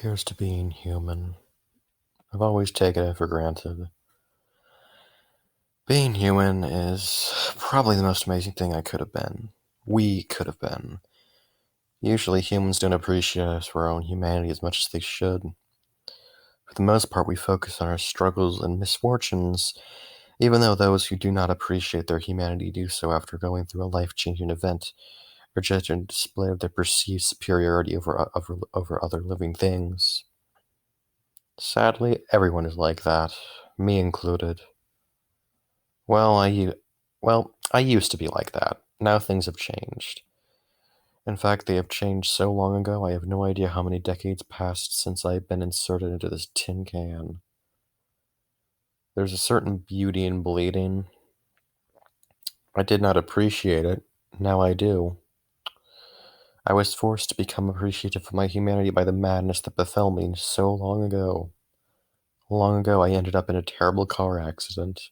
Here's to being human. I've always taken it for granted. Being human is probably the most amazing thing I could have been. We could have been. Usually humans don't appreciate us for our own humanity as much as they should. For the most part, we focus on our struggles and misfortunes, even though those who do not appreciate their humanity do so after going through a life-changing event, or just a display of their perceived superiority over other living things. Sadly, everyone is like that, me included. Well, I used to be like that. Now things have changed. In fact, they have changed so long ago, I have no idea how many decades passed since I've been inserted into this tin can. There's a certain beauty in bleeding. I did not appreciate it. Now I do. I was forced to become appreciative of my humanity by the madness that befell me so long ago. Long ago, I ended up in a terrible car accident.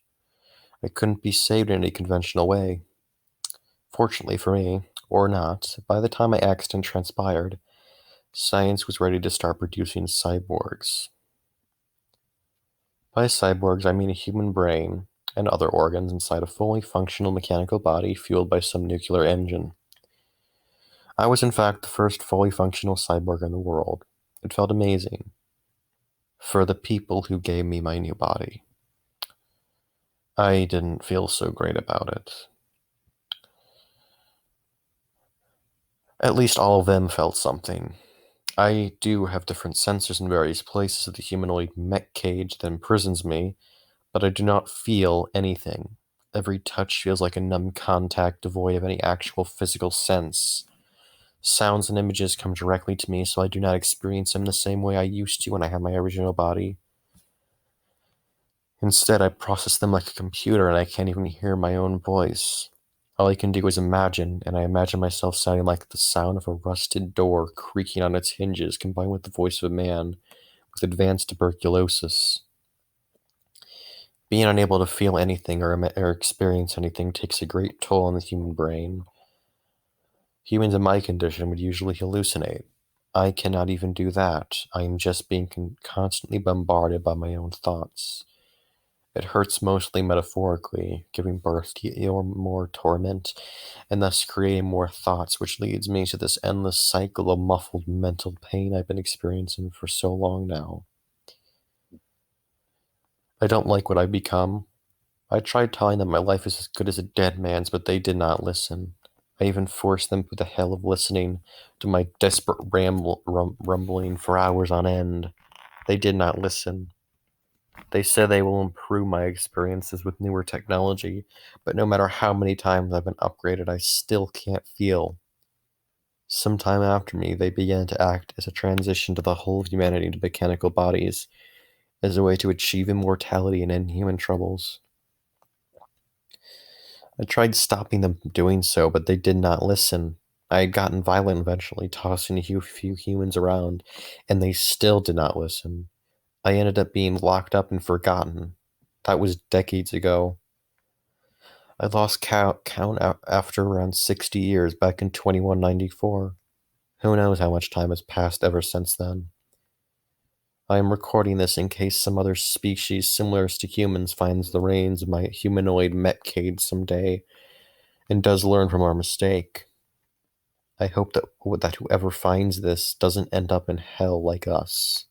I couldn't be saved in any conventional way. Fortunately for me, or not, by the time my accident transpired, science was ready to start producing cyborgs. By cyborgs, I mean a human brain and other organs inside a fully functional mechanical body fueled by some nuclear engine. I was in fact the first fully functional cyborg in the world. It felt amazing. For the people who gave me my new body. I didn't feel so great about it. At least all of them felt something. I do have different sensors in various places of the humanoid mech cage that imprisons me, but I do not feel anything. Every touch feels like a numb contact devoid of any actual physical sense. Sounds and images come directly to me, so I do not experience them the same way I used to when I had my original body. Instead, I process them like a computer and I can't even hear my own voice. All I can do is imagine, and I imagine myself sounding like the sound of a rusted door creaking on its hinges combined with the voice of a man with advanced tuberculosis. Being unable to feel anything or experience anything takes a great toll on the human brain. Humans in my condition would usually hallucinate. I cannot even do that. I am just being constantly bombarded by my own thoughts. It hurts mostly metaphorically, giving birth to more torment, and thus creating more thoughts, which leads me to this endless cycle of muffled mental pain I've been experiencing for so long now. I don't like what I've become. I tried telling them my life is as good as a dead man's, but they did not listen. I even forced them through the hell of listening to my desperate rumbling for hours on end. They did not listen. They said they will improve my experiences with newer technology, but no matter how many times I've been upgraded, I still can't feel. Sometime after me, they began to act as a transition to the whole of humanity to mechanical bodies, as a way to achieve immortality and end human troubles. I tried stopping them from doing so, but they did not listen. I had gotten violent eventually, tossing a few humans around, and they still did not listen. I ended up being locked up and forgotten. That was decades ago. I lost count after around 60 years back in 2194. Who knows how much time has passed ever since then. I am recording this in case some other species similar to humans finds the reins of my humanoid metcade someday and does learn from our mistake. I hope that whoever finds this doesn't end up in hell like us.